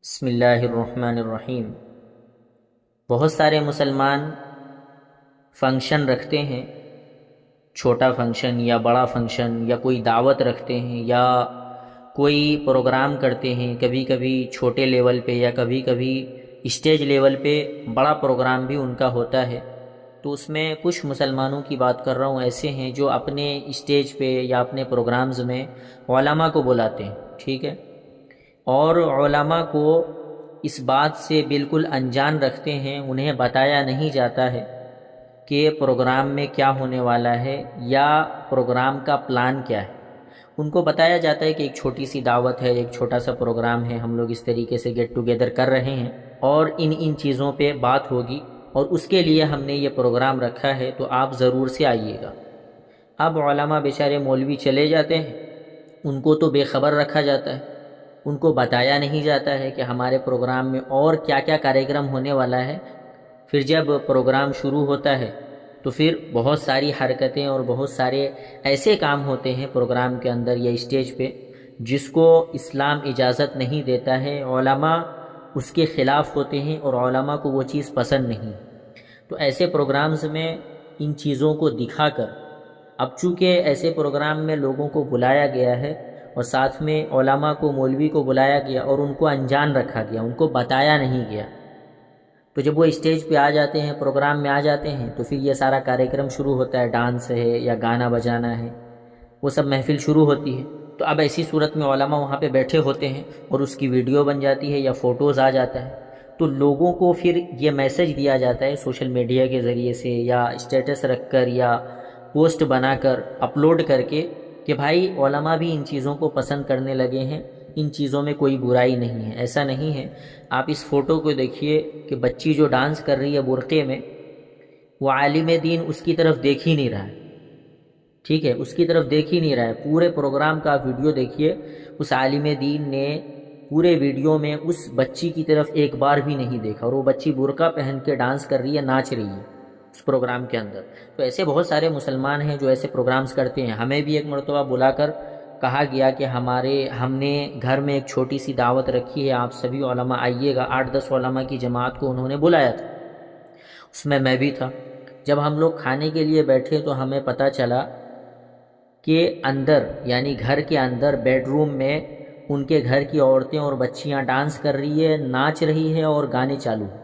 بسم اللہ الرحمن الرحیم۔ بہت سارے مسلمان فنکشن رکھتے ہیں، چھوٹا فنکشن یا بڑا فنکشن، یا کوئی دعوت رکھتے ہیں یا کوئی پروگرام کرتے ہیں، کبھی کبھی چھوٹے لیول پہ یا کبھی کبھی اسٹیج لیول پہ بڑا پروگرام بھی ان کا ہوتا ہے۔ تو اس میں کچھ مسلمانوں کی بات کر رہا ہوں، ایسے ہیں جو اپنے اسٹیج پہ یا اپنے پروگرامز میں علماء کو بلاتے ہیں، ٹھیک ہے، اور علماء کو اس بات سے بالکل انجان رکھتے ہیں، انہیں بتایا نہیں جاتا ہے کہ پروگرام میں کیا ہونے والا ہے یا پروگرام کا پلان کیا ہے۔ ان کو بتایا جاتا ہے کہ ایک چھوٹی سی دعوت ہے، ایک چھوٹا سا پروگرام ہے، ہم لوگ اس طریقے سے گیٹ ٹوگیدر کر رہے ہیں اور ان چیزوں پہ بات ہوگی اور اس کے لیے ہم نے یہ پروگرام رکھا ہے، تو آپ ضرور سے آئیے گا۔ اب علماء بیچارے مولوی چلے جاتے ہیں، ان کو تو بے خبر رکھا جاتا ہے، ان کو بتایا نہیں جاتا ہے کہ ہمارے پروگرام میں اور کیا کیا کاریہ ہونے والا ہے۔ پھر جب پروگرام شروع ہوتا ہے تو پھر بہت ساری حرکتیں اور بہت سارے ایسے کام ہوتے ہیں پروگرام کے اندر یا اسٹیج پہ جس کو اسلام اجازت نہیں دیتا ہے، علماء اس کے خلاف ہوتے ہیں اور علماء کو وہ چیز پسند نہیں۔ تو ایسے پروگرامز میں ان چیزوں کو دکھا کر، اب چونکہ ایسے پروگرام میں لوگوں کو بلایا گیا ہے اور ساتھ میں علماء کو، مولوی کو بلایا گیا اور ان کو انجان رکھا گیا، ان کو بتایا نہیں گیا، تو جب وہ اسٹیج پہ آ جاتے ہیں، پروگرام میں آ جاتے ہیں، تو پھر یہ سارا کاریہ شروع ہوتا ہے، ڈانس ہے یا گانا بجانا ہے، وہ سب محفل شروع ہوتی ہے۔ تو اب ایسی صورت میں علماء وہاں پہ بیٹھے ہوتے ہیں اور اس کی ویڈیو بن جاتی ہے یا فوٹوز آ جاتا ہے، تو لوگوں کو پھر یہ میسج دیا جاتا ہے سوشل میڈیا کے ذریعے سے یا اسٹیٹس رکھ کر یا پوسٹ بنا کر اپلوڈ کر کے کہ بھائی علماء بھی ان چیزوں کو پسند کرنے لگے ہیں، ان چیزوں میں کوئی برائی نہیں ہے۔ ایسا نہیں ہے، آپ اس فوٹو کو دیکھیے کہ بچی جو ڈانس کر رہی ہے برقعے میں، وہ عالم دین اس کی طرف دیکھ ہی نہیں رہا ہے، ٹھیک ہے، اس کی طرف دیکھ ہی نہیں رہا ہے۔ پورے پروگرام کا ویڈیو دیکھیے، اس عالم دین نے پورے ویڈیو میں اس بچی کی طرف ایک بار بھی نہیں دیکھا، اور وہ بچی برقع پہن کے ڈانس کر رہی ہے، ناچ رہی ہے اس پروگرام کے اندر۔ تو ایسے بہت سارے مسلمان ہیں جو ایسے پروگرامز کرتے ہیں۔ ہمیں بھی ایک مرتبہ بلا کر کہا گیا کہ ہم نے گھر میں ایک چھوٹی سی دعوت رکھی ہے، آپ سبھی علماء آئیے گا۔ 8-10 علماء کی جماعت کو انہوں نے بلایا تھا، اس میں بھی تھا۔ جب ہم لوگ کھانے کے لیے بیٹھے تو ہمیں پتہ چلا کہ اندر، یعنی گھر کے اندر بیڈ روم میں ان کے گھر کی عورتیں اور بچیاں ڈانس کر رہی ہے، ناچ رہی ہے اور گانے چالو ہیں۔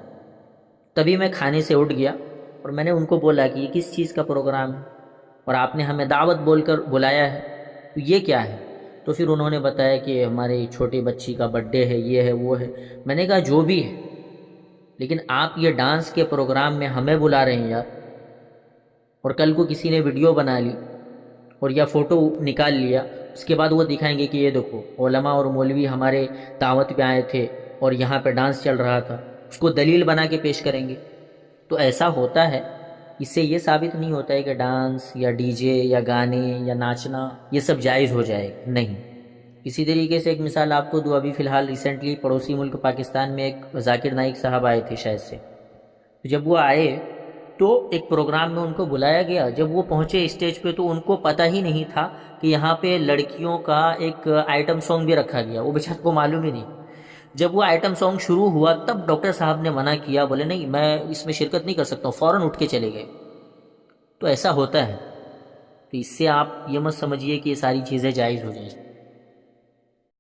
تبھی میں کھانے سے اٹھ گیا اور میں نے ان کو بولا کہ یہ کس چیز کا پروگرام ہے اور آپ نے ہمیں دعوت بول کر بلایا ہے، تو یہ کیا ہے؟ تو پھر انہوں نے بتایا کہ ہمارے چھوٹے بچی کا برتھڈے ہے، یہ ہے وہ ہے۔ میں نے کہا جو بھی ہے، لیکن آپ یہ ڈانس کے پروگرام میں ہمیں بلا رہے ہیں یار، اور کل کو کسی نے ویڈیو بنا لی اور یا فوٹو نکال لیا، اس کے بعد وہ دکھائیں گے کہ یہ دیکھو علماء اور مولوی ہمارے دعوت پہ آئے تھے اور یہاں پہ ڈانس چل رہا تھا، اس کو دلیل بنا کے پیش کریں گے۔ تو ایسا ہوتا ہے، اس سے یہ ثابت نہیں ہوتا ہے کہ ڈانس یا ڈی جے یا گانے یا ناچنا یہ سب جائز ہو جائے، نہیں۔ اسی طریقے سے ایک مثال آپ کو دوں، ابھی فی الحال ریسنٹلی پڑوسی ملک پاکستان میں ایک ذاکر نائک صاحب آئے تھے شاید سے۔ جب وہ آئے تو ایک پروگرام میں ان کو بلایا گیا، جب وہ پہنچے اسٹیج پہ تو ان کو پتہ ہی نہیں تھا کہ یہاں پہ لڑکیوں کا ایک آئٹم سانگ بھی رکھا گیا، وہ بیچارے کو معلوم ہی نہیں۔ جب وہ آئٹم سانگ شروع ہوا تب ڈاکٹر صاحب نے منع کیا، بولے نہیں میں اس میں شرکت نہیں کر سکتا ہوں، فوراً اٹھ کے چلے گئے۔ تو ایسا ہوتا ہے، تو اس سے آپ یہ مت سمجھیے کہ یہ ساری چیزیں جائز ہو جائیں۔